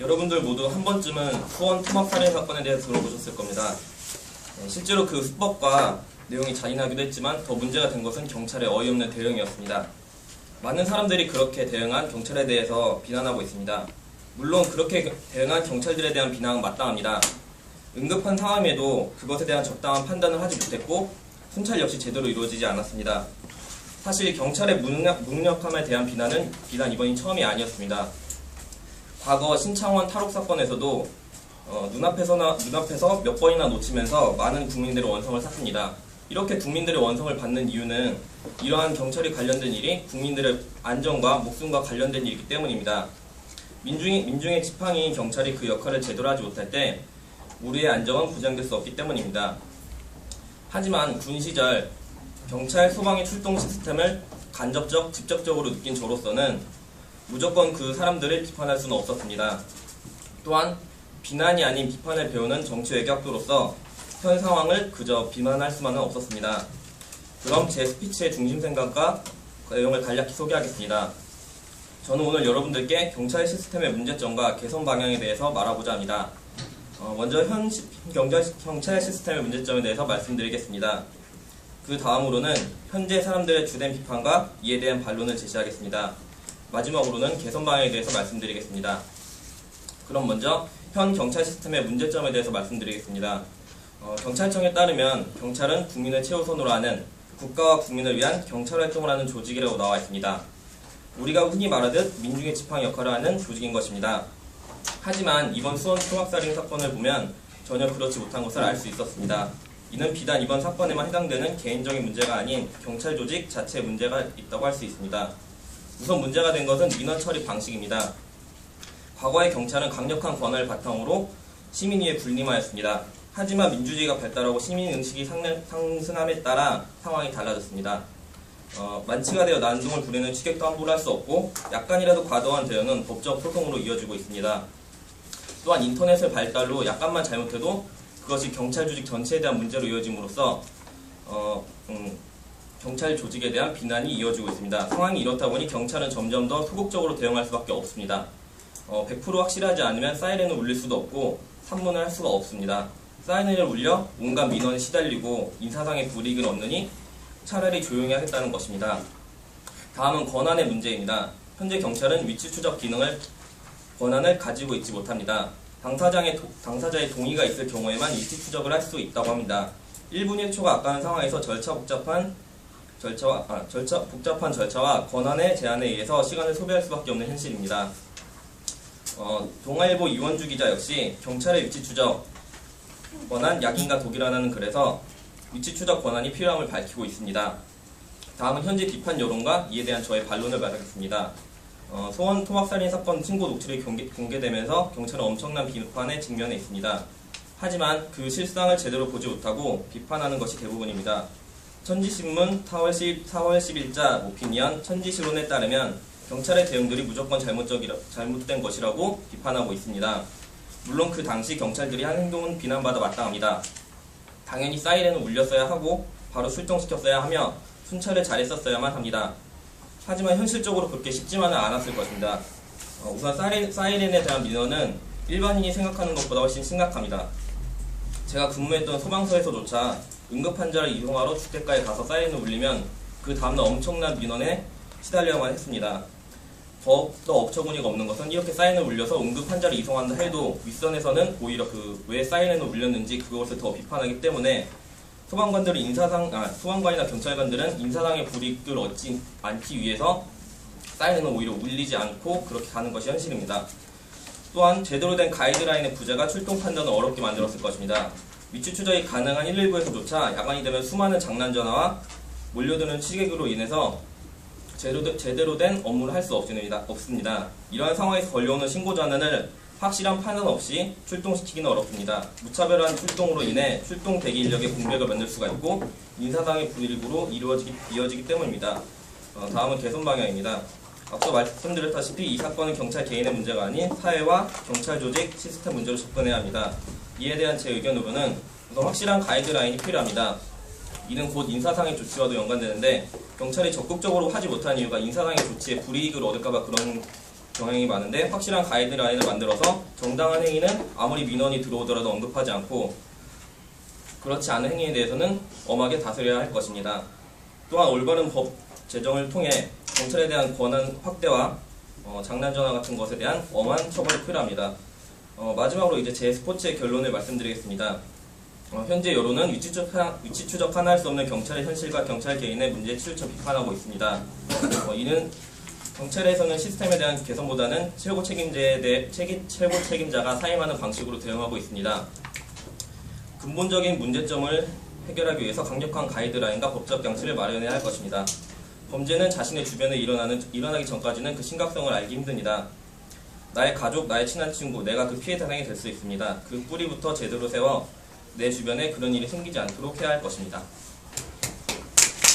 여러분들 모두 한 번쯤은 수원 토막살인 사건에 대해서 들어보셨을 겁니다. 실제로 그 수법과 내용이 잔인하기도 했지만 더 문제가 된 것은 경찰의 어이없는 대응이었습니다. 많은 사람들이 그렇게 대응한 경찰에 대해서 비난하고 있습니다. 물론 그렇게 대응한 경찰들에 대한 비난은 마땅합니다. 응급한 상황에도 그것에 대한 적당한 판단을 하지 못했고 순찰 역시 제대로 이루어지지 않았습니다. 사실 경찰의 무능력함에 대한 비난 이번이 처음이 아니었습니다. 과거 신창원 탈옥 사건에서도 눈앞에서 몇 번이나 놓치면서 많은 국민들의 원성을 샀습니다. 이렇게 국민들의 원성을 받는 이유는 이러한 경찰이 관련된 일이 국민들의 안전과 목숨과 관련된 일이기 때문입니다. 민중의 지팡이인 경찰이 그 역할을 제대로 하지 못할 때 우리의 안정은 보장될 수 없기 때문입니다. 하지만 군 시절 경찰 소방의 출동 시스템을 직접적으로 느낀 저로서는 무조건 그 사람들을 비판할 수는 없었습니다. 또한 비난이 아닌 비판을 배우는 정치 외교학도로서 현 상황을 그저 비난할 수만은 없었습니다. 그럼 제 스피치의 중심 생각과 내용을 간략히 소개하겠습니다. 저는 오늘 여러분들께 경찰 시스템의 문제점과 개선 방향에 대해서 말하고자 합니다. 먼저 경찰 시스템의 문제점에 대해서 말씀드리겠습니다. 그 다음으로는 현재 사람들의 주된 비판과 이에 대한 반론을 제시하겠습니다. 마지막으로는 개선 방향에 대해서 말씀드리겠습니다. 그럼 먼저 현 경찰 시스템의 문제점에 대해서 말씀드리겠습니다. 경찰청에 따르면 경찰은 국민을 최우선으로 하는 국가와 국민을 위한 경찰 활동을 하는 조직이라고 나와 있습니다. 우리가 흔히 말하듯 민중의 지팡이 역할을 하는 조직인 것입니다. 하지만 이번 수원 토막살인 사건을 보면 전혀 그렇지 못한 것을 알 수 있었습니다. 이는 비단 이번 사건에만 해당되는 개인적인 문제가 아닌 경찰 조직 자체의 문제가 있다고 할 수 있습니다. 우선 문제가 된 것은 민원 처리 방식입니다. 과거의 경찰은 강력한 권한을 바탕으로 시민 위에 군림하였습니다. 하지만 민주주의가 발달하고 시민의식이 상승함에 따라 상황이 달라졌습니다. 만취가 되어 난동을 부리는 취객도 함부로 할 수 없고 약간이라도 과도한 대응은 법적 소송으로 이어지고 있습니다. 또한 인터넷의 발달로 약간만 잘못해도 그것이 경찰 조직 전체에 대한 문제로 이어짐으로써 경찰 조직에 대한 비난이 이어지고 있습니다. 상황이 이렇다 보니 경찰은 점점 더 소극적으로 대응할 수밖에 없습니다. 100% 확실하지 않으면 사이렌을 울릴 수도 없고 산문을 할 수가 없습니다. 사이렌을 울려 온갖 민원에 시달리고 인사상의 불이익을 얻느니 차라리 조용히 하겠다는 것입니다. 다음은 권한의 문제입니다. 현재 경찰은 위치 추적 권한을 가지고 있지 못합니다. 당사자의 동의가 있을 경우에만 위치 추적을 할 수 있다고 합니다. 1분 1초가 아까운 상황에서 복잡한 절차와 권한의 제한에 의해서 시간을 소비할 수밖에 없는 현실입니다. 동아일보 이원주 기자 역시 경찰의 위치 추적 권한 약인과 독이라는 글에서 위치 추적 권한이 필요함을 밝히고 있습니다. 다음은 현재 비판 여론과 이에 대한 저의 반론을 말하겠습니다. 수원 토막살인 사건 신고 녹취록이 공개되면서 경찰은 엄청난 비판에 직면해 있습니다. 하지만 그 실상을 제대로 보지 못하고 비판하는 것이 대부분입니다. 천지신문 4월 10일자 오피니언 천지시론에 따르면 경찰의 대응들이 무조건 잘못된 것이라고 비판하고 있습니다. 물론 그 당시 경찰들이 한 행동은 비난받아 마땅합니다. 당연히 사이렌을 울렸어야 하고 바로 출동시켰어야 하며 순찰을 잘했었어야만 합니다. 하지만 현실적으로 그렇게 쉽지만은 않았을 것입니다. 우선 사이렌에 대한 민원은 일반인이 생각하는 것보다 훨씬 심각합니다. 제가 근무했던 소방서에서조차 응급환자를 이송하러 주택가에 가서 사이렌을 울리면 그 다음날 엄청난 민원에 시달려야만 했습니다. 더욱더 억처구니가 없는 것은 이렇게 사이렌을 울려서 응급환자를 이송한다 해도 윗선에서는 오히려 왜 사이렌을 울렸는지 그것을 더 비판하기 때문에 소방관이나 경찰관들은 인사상의 불이익을 얻지 않기 위해서 사이렌을 오히려 울리지 않고 그렇게 가는 것이 현실입니다. 또한 제대로 된 가이드라인의 부재가 출동 판단을 어렵게 만들었을 것입니다. 위치 추적이 가능한 119에서조차 야간이 되면 수많은 장난전화와 몰려드는 취객으로 인해서 제대로 된 업무를 할 수 없습니다. 이러한 상황에서 걸려오는 신고 전환을 확실한 판단 없이 출동시키기는 어렵습니다. 무차별한 출동으로 인해 출동 대기 인력의 공백을 만들 수가 있고 인사상의 불이익으로 이어지기 때문입니다. 다음은 개선 방향입니다. 앞서 말씀드렸다시피 이 사건은 경찰 개인의 문제가 아닌 사회와 경찰 조직, 시스템 문제로 접근해야 합니다. 이에 대한 제 의견으로는 우선 확실한 가이드라인이 필요합니다. 이는 곧 인사상의 조치와도 연관되는데 경찰이 적극적으로 하지 못한 이유가 인사상의 조치에 불이익을 얻을까봐 경향이 많은데, 확실한 가이드라인을 만들어서 정당한 행위는 아무리 민원이 들어오더라도 언급하지 않고, 그렇지 않은 행위에 대해서는 엄하게 다스려야 할 것입니다. 또한 올바른 법 제정을 통해 경찰에 대한 권한 확대와 장난 전화 같은 것에 대한 엄한 처벌이 필요합니다. 마지막으로 이제 제 스포츠의 결론을 말씀드리겠습니다. 현재 여론은 위치 추적 하나 할 수 없는 경찰의 현실과 경찰 개인의 문제에 치우쳐 비판하고 있습니다. 이는 경찰에서는 시스템에 대한 개선보다는 최고 책임자가 사임하는 방식으로 대응하고 있습니다. 근본적인 문제점을 해결하기 위해서 강력한 가이드라인과 법적 장치를 마련해야 할 것입니다. 범죄는 자신의 주변에 일어나기 전까지는 그 심각성을 알기 힘듭니다. 나의 가족, 나의 친한 친구, 내가 그 피해 대상이 될 수 있습니다. 그 뿌리부터 제대로 세워 내 주변에 그런 일이 생기지 않도록 해야 할 것입니다.